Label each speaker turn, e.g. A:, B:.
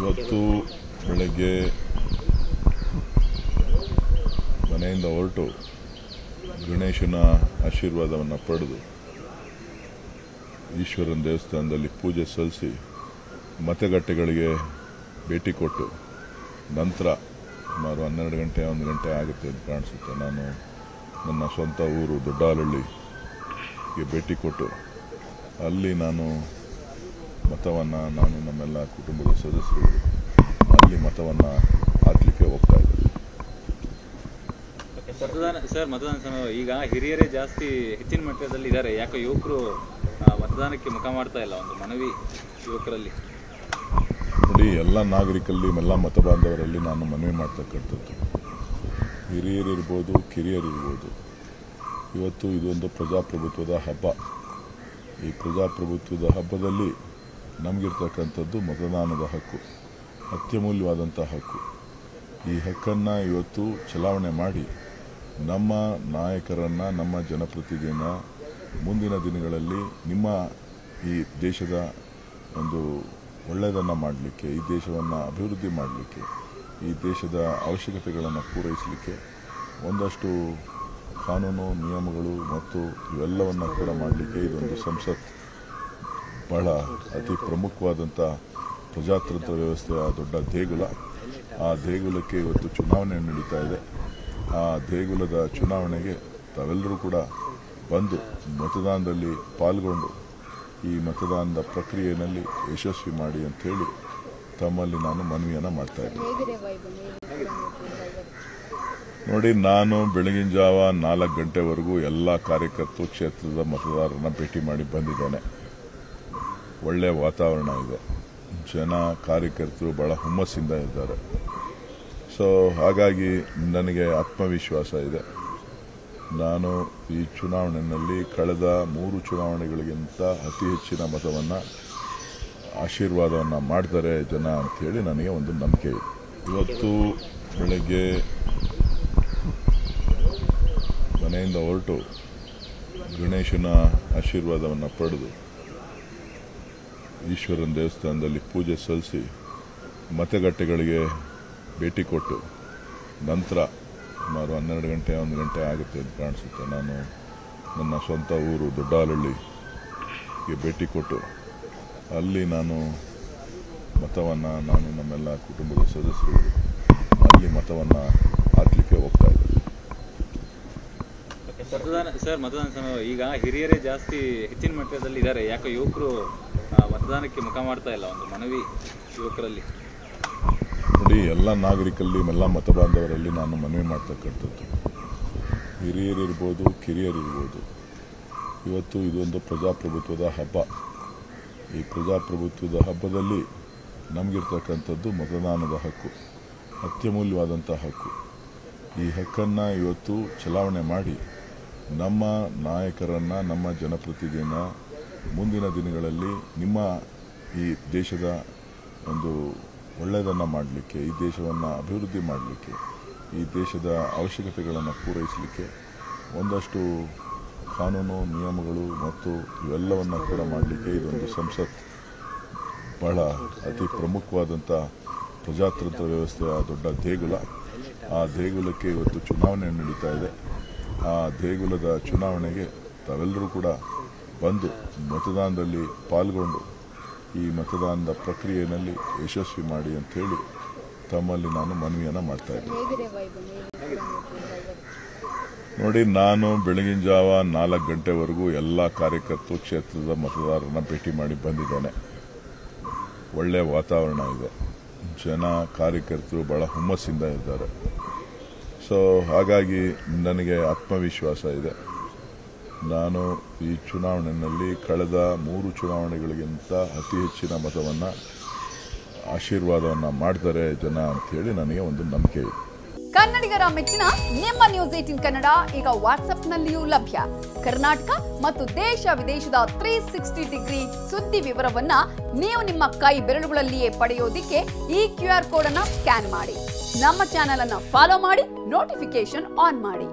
A: ಇವತ್ತು ಬೆಳಗ್ಗೆ ಮನೆಯಿಂದ ಹೊರಟು ಗಣೇಶನ ಆಶೀರ್ವಾದವನ್ನು ಪಡೆದು ಈಶ್ವರನ ದೇವಸ್ಥಾನದಲ್ಲಿ ಪೂಜೆ ಸಲ್ಲಿಸಿ ಮತಗಟ್ಟೆಗಳಿಗೆ ಭೇಟಿ ಕೊಟ್ಟು ನಂತರ ಸುಮಾರು 12 ಗಂಟೆ 1 ಗಂಟೆ ಆಗುತ್ತೆ ಅಂತ ಕಾಣಿಸುತ್ತೆ. ನಾನು ನನ್ನ ಸ್ವಂತ ಊರು ದೊಡ್ಡಹಾಲಹಳ್ಳಿಗೆ ಭೇಟಿ ಕೊಟ್ಟು ಅಲ್ಲಿ ನಾನು ಮತವನ್ನು ನಮ್ಮೆಲ್ಲ ಕುಟುಂಬದ ಸದಸ್ಯರು ಅಲ್ಲಿ ಮತವನ್ನು ಹಾಕಲಿಕ್ಕೆ ಹೋಗ್ತಾ ಇದ್ದಾರೆ.
B: ಮತದಾನ ಸಮಯ ಈಗ ಹಿರಿಯರೇ ಜಾಸ್ತಿ ಹೆಚ್ಚಿನ ಮಟ್ಟದಲ್ಲಿ ಇದ್ದಾರೆ, ಯಾಕೆ ಯುವಕರು ಮತದಾನಕ್ಕೆ ಮುಖ ಮಾಡ್ತಾ ಇಲ್ಲ? ಒಂದು ಮನವಿ ಯುವಕರಲ್ಲಿ.
A: ನೋಡಿ, ಎಲ್ಲ ನಾಗರಿಕರಲ್ಲಿ ಎಲ್ಲ ಮತ ಬಾಂಧವರಲ್ಲಿ ನಾನು ಮನವಿ ಮಾಡ್ತಕ್ಕಂಥದ್ದು, ಹಿರಿಯರಿರ್ಬೋದು ಕಿರಿಯರಿರ್ಬೋದು, ಇವತ್ತು ಇದೊಂದು ಪ್ರಜಾಪ್ರಭುತ್ವದ ಹಬ್ಬ. ಈ ಪ್ರಜಾಪ್ರಭುತ್ವದ ಹಬ್ಬದಲ್ಲಿ ನಮಗಿರ್ತಕ್ಕಂಥದ್ದು ಮತದಾನದ ಹಕ್ಕು, ಅತ್ಯಮೂಲ್ಯವಾದಂಥ ಹಕ್ಕು. ಈ ಹಕ್ಕನ್ನು ಇವತ್ತು ಚಲಾವಣೆ ಮಾಡಿ ನಮ್ಮ ನಾಯಕರನ್ನು, ನಮ್ಮ ಜನಪ್ರತಿನಿಧಿನ ಮುಂದಿನ ದಿನಗಳಲ್ಲಿ ನಿಮ್ಮ ಈ ದೇಶದ ಒಂದು ಒಳ್ಳೆಯದನ್ನು ಮಾಡಲಿಕ್ಕೆ, ಈ ದೇಶವನ್ನು ಅಭಿವೃದ್ಧಿ ಮಾಡಲಿಕ್ಕೆ, ಈ ದೇಶದ ಅವಶ್ಯಕತೆಗಳನ್ನು ಪೂರೈಸಲಿಕ್ಕೆ ಒಂದಷ್ಟು ಕಾನೂನು ನಿಯಮಗಳು ಮತ್ತು ಇವೆಲ್ಲವನ್ನು ಕೂಡ ಮಾಡಲಿಕ್ಕೆ ಇದೊಂದು ಸಂಸತ್ ಬಹಳ ಅತಿ ಪ್ರಮುಖವಾದಂಥ ಪ್ರಜಾತಂತ್ರ ವ್ಯವಸ್ಥೆಯ ದೊಡ್ಡ ದೇಗುಲ. ಆ ದೇಗುಲಕ್ಕೆ ಇವತ್ತು ಚುನಾವಣೆ ನಡೀತಾ ಇದೆ. ಆ ದೇಗುಲದ ಚುನಾವಣೆಗೆ ತಾವೆಲ್ಲರೂ ಕೂಡ ಬಂದು ಮತದಾನದಲ್ಲಿ ಪಾಲ್ಗೊಂಡು ಈ ಮತದಾನದ ಪ್ರಕ್ರಿಯೆಯಲ್ಲಿ ಯಶಸ್ವಿ ಮಾಡಿ ಅಂಥೇಳಿ ತಮ್ಮಲ್ಲಿ ನಾನು ಮನವಿಯನ್ನು ಮಾಡ್ತಾ ಇದ್ದೀನಿ. ನೋಡಿ, ನಾನು ಬೆಳಗಿನ ಜಾವ 4 ಗಂಟೆವರೆಗೂ ಎಲ್ಲ ಕಾರ್ಯಕರ್ತರು ಕ್ಷೇತ್ರದ ಮತದಾರರನ್ನ ಭೇಟಿ ಮಾಡಿ ಬಂದಿದ್ದೇನೆ. ಒಳ್ಳೆಯ ವಾತಾವರಣ ಇದೆ, ಜನ ಕಾರ್ಯಕರ್ತರು ಬಹಳ ಹುಮ್ಮಸ್ಸಿಂದ ಇದ್ದಾರೆ. ಸೊ ಹಾಗಾಗಿ ನನಗೆ ಆತ್ಮವಿಶ್ವಾಸ ಇದೆ. ನಾನು ಈ ಚುನಾವಣೆಯಲ್ಲಿ ಕಳೆದ 3 ಚುನಾವಣೆಗಳಿಗಿಂತ ಅತಿ ಹೆಚ್ಚಿನ ಮತವನ್ನು ಆಶೀರ್ವಾದವನ್ನು ಮಾಡ್ತಾರೆ ಜನ ಅಂಥೇಳಿ ನನಗೆ ಒಂದು ನಂಬಿಕೆ ಇದೆ. ಇವತ್ತು ಬೆಳಗ್ಗೆ ಮನೆಯಿಂದ ಹೊರಟು ಗಣೇಶನ ಆಶೀರ್ವಾದವನ್ನು ಪಡೆದು ಈಶ್ವರನ ದೇವಸ್ಥಾನದಲ್ಲಿ ಪೂಜೆ ಸಲ್ಲಿಸಿ ಮತಗಟ್ಟೆಗಳಿಗೆ ಭೇಟಿ ಕೊಟ್ಟು ನಂತರ ಸುಮಾರು 12 ಗಂಟೆ 1 ಗಂಟೆ ಆಗುತ್ತೆ ಅಂತ ಕಾಣಿಸುತ್ತೆ. ನಾನು ನನ್ನ ಸ್ವಂತ ಊರು ದೊಡ್ಡಹಾಲಹಳ್ಳಿಗೆ ಭೇಟಿ ಕೊಟ್ಟು ಅಲ್ಲಿ ನಾನು ಮತವನ್ನು ನಮ್ಮೆಲ್ಲ ಕುಟುಂಬದ ಸದಸ್ಯರು ಅಲ್ಲಿ ಮತವನ್ನು ಹಾಕಲಿಕ್ಕೆ ಹೋಗ್ತಾ ಇದ್ದಾರೆ.
B: ಮತದಾನ ಸಮಯ ಈಗ ಹಿರಿಯರೇ ಜಾಸ್ತಿ ಹೆಚ್ಚಿನ ಮಟ್ಟದಲ್ಲಿ ಇದ್ದಾರೆ, ಯಾಕೆ ಯುವಕರು ಮತದಾನಕ್ಕೆ ಮುಖ ಮಾಡ್ತಾ ಇಲ್ಲ? ಒಂದು ಮನವಿ ಯುವಕರಲ್ಲಿ.
A: ನೋಡಿ, ಎಲ್ಲ ನಾಗರಿಕರಲ್ಲಿ ಎಲ್ಲ ಮತ ಬಾಂಧವರಲ್ಲಿ ನಾನು ಮನವಿ ಮಾಡ್ತಕ್ಕಂಥದ್ದು, ಹಿರಿಯರಿರ್ಬೋದು ಕಿರಿಯರಿರ್ಬೋದು, ಇವತ್ತು ಇದೊಂದು ಪ್ರಜಾಪ್ರಭುತ್ವದ ಹಬ್ಬ. ಈ ಪ್ರಜಾಪ್ರಭುತ್ವದ ಹಬ್ಬದಲ್ಲಿ ನಮಗಿರ್ತಕ್ಕಂಥದ್ದು ಮತದಾನದ ಹಕ್ಕು, ಅತ್ಯಮೂಲ್ಯವಾದಂಥ ಹಕ್ಕು. ಈ ಹಕ್ಕನ್ನು ಇವತ್ತು ಚಲಾವಣೆ ಮಾಡಿ ನಮ್ಮ ನಾಯಕರನ್ನು, ನಮ್ಮ ಜನಪ್ರತಿನಿಧಿನ ಮುಂದಿನ ದಿನಗಳಲ್ಲಿ ನಿಮ್ಮ ಈ ದೇಶದ ಒಂದು ಒಳ್ಳೆಯದನ್ನು ಮಾಡಲಿಕ್ಕೆ, ಈ ದೇಶವನ್ನು ಅಭಿವೃದ್ಧಿ ಮಾಡಲಿಕ್ಕೆ, ಈ ದೇಶದ ಅವಶ್ಯಕತೆಗಳನ್ನು ಪೂರೈಸಲಿಕ್ಕೆ ಒಂದಷ್ಟು ಕಾನೂನು ನಿಯಮಗಳು ಮತ್ತು ಇವೆಲ್ಲವನ್ನು ಕೂಡ ಮಾಡಲಿಕ್ಕೆ ಇದೊಂದು ಸಂಸತ್ ಬಹಳ ಅತಿ ಪ್ರಮುಖವಾದಂಥ ಪ್ರಜಾತಂತ್ರ ವ್ಯವಸ್ಥೆಯ ದೊಡ್ಡ ದೇಗುಲ. ಆ ದೇಗುಲಕ್ಕೆ ಇವತ್ತು ಚುನಾವಣೆ ನಡೀತಾ ಇದೆ. ಆ ದೇಗುಲದ ಚುನಾವಣೆಗೆ ತಾವೆಲ್ಲರೂ ಕೂಡ ಬಂದು ಮತದಾನದಲ್ಲಿ ಪಾಲ್ಗೊಂಡು ಈ ಮತದಾನದ ಪ್ರಕ್ರಿಯೆಯಲ್ಲಿ ಯಶಸ್ವಿ ಮಾಡಿ ಅಂಥೇಳಿ ತಮ್ಮಲ್ಲಿ ನಾನು ಮನವಿಯನ್ನು ಮಾಡ್ತಾ ಇದ್ದೀನಿ. ನೋಡಿ, ನಾನು ಬೆಳಗಿನ ಜಾವ 4 ಗಂಟೆವರೆಗೂ ಎಲ್ಲ ಕಾರ್ಯಕರ್ತರು ಕ್ಷೇತ್ರದ ಮತದಾರರನ್ನ ಭೇಟಿ ಮಾಡಿ ಬಂದಿದ್ದೇನೆ. ಒಳ್ಳೆಯ ವಾತಾವರಣ ಇದೆ, ಜನ ಕಾರ್ಯಕರ್ತರು ಬಹಳ ಹುಮ್ಮಸ್ಸಿಂದ ಇದ್ದಾರೆ. ಸೊ ಹಾಗಾಗಿ ನನಗೆ ಆತ್ಮವಿಶ್ವಾಸ ಇದೆ. ನಾನು ಈ ಚುನಾವಣೆಯಲ್ಲಿ ಕಳೆದ 3 ಚುನಾವಣೆಗಳಿಗಿಂತ ಅತಿ ಹೆಚ್ಚಿನ ಮತವನ್ನು ಆಶೀರ್ವಾದವನ್ನು ಮಾಡ್ತಾರೆ ಜನ ಅಂಥೇಳಿ ನನಗೆ ಒಂದು ನಂಬಿಕೆ ಇದೆ.
C: ಕನ್ನಡಿಗರ ಮೆಚ್ಚಿನ ನಿಮ್ಮ ನ್ಯೂಸ್ 18 ಕನ್ನಡ ಈಗ ವಾಟ್ಸ್ಆಪ್ನಲ್ಲಿಯೂ ಲಭ್ಯ. ಕರ್ನಾಟಕ ಮತ್ತು ದೇಶ ವಿದೇಶದ 360 ಡಿಗ್ರಿ ಸುದ್ದಿ ವಿವರವನ್ನ ನೀವು ನಿಮ್ಮ ಕೈ ಬೆರಳುಗಳಲ್ಲಿಯೇ ಪಡೆಯೋದಿಕ್ಕೆ ಈ QR ಕೋಡ್ ಅನ್ನು ಸ್ಕ್ಯಾನ್ ಮಾಡಿ. ನಮ್ಮ ಚಾನೆಲ್ ಅನ್ನು ಫಾಲೋ ಮಾಡಿ, ನೋಟಿಫಿಕೇಶನ್ ಆನ್ ಮಾಡಿ.